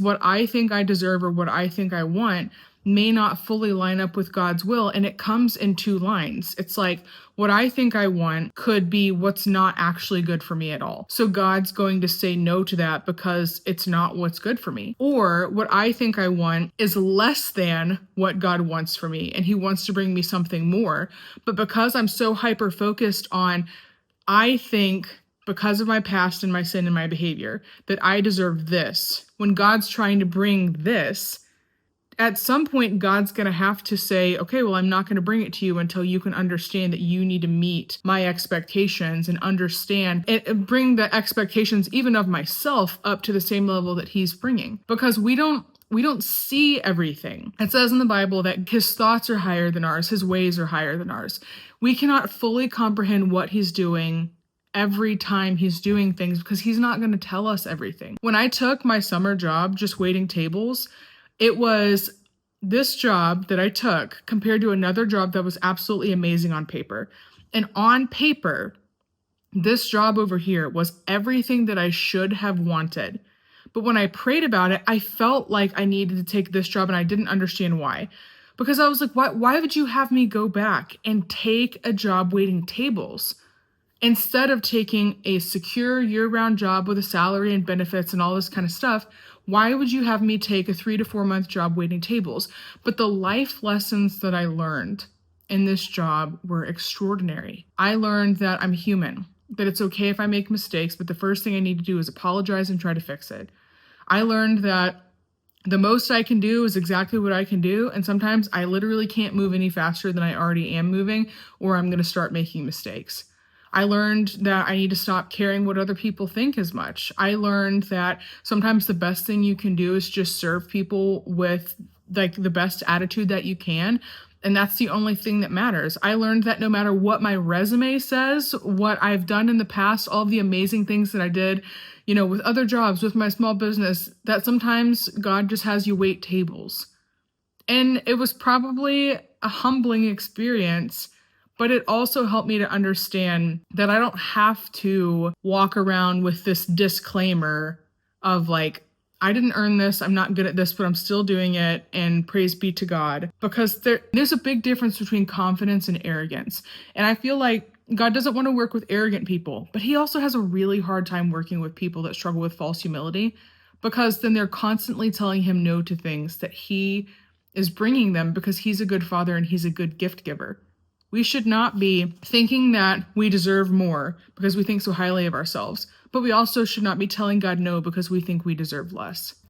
what I think I deserve or what I think I want may not fully line up with God's will. And it comes in two lines. It's like what I think I want could be what's not actually good for me at all. So God's going to say no to that because it's not what's good for me. Or what I think I want is less than what God wants for me. And he wants to bring me something more. But because I'm so hyper focused on, I think because of my past and my sin and my behavior, that I deserve this. When God's trying to bring this, at some point, God's going to have to say, okay, well, I'm not going to bring it to you until you can understand that you need to meet my expectations and understand and bring the expectations even of myself up to the same level that he's bringing. Because we don't see everything. It says in the Bible that his thoughts are higher than ours, his ways are higher than ours. We cannot fully comprehend what he's doing every time he's doing things because he's not going to tell us everything. When I took my summer job, just waiting tables, it was this job that I took compared to another job that was absolutely amazing on paper. And on paper, this job over here was everything that I should have wanted. But when I prayed about it, I felt like I needed to take this job and I didn't understand why. Because I was like, why would you have me go back and take a job waiting tables instead of taking a secure year-round job with a salary and benefits and all this kind of stuff? Why would you have me take a 3 to 4 month job waiting tables? But the life lessons that I learned in this job were extraordinary. I learned that I'm human, that it's okay if I make mistakes, but the first thing I need to do is apologize and try to fix it. I learned that the most I can do is exactly what I can do, and sometimes I literally can't move any faster than I already am moving, or I'm going to start making mistakes. I learned that I need to stop caring what other people think as much. I learned that sometimes the best thing you can do is just serve people with like the best attitude that you can. And that's the only thing that matters. I learned that no matter what my resume says, what I've done in the past, all the amazing things that I did, with other jobs, with my small business, that sometimes God just has you wait tables. And it was probably a humbling experience, but it also helped me to understand that I don't have to walk around with this disclaimer of like, I didn't earn this, I'm not good at this, but I'm still doing it, and praise be to God. Because there's a big difference between confidence and arrogance. And I feel like God doesn't want to work with arrogant people, but he also has a really hard time working with people that struggle with false humility, because then they're constantly telling him no to things that he is bringing them because he's a good father and he's a good gift giver. We should not be thinking that we deserve more because we think so highly of ourselves, but we also should not be telling God no because we think we deserve less.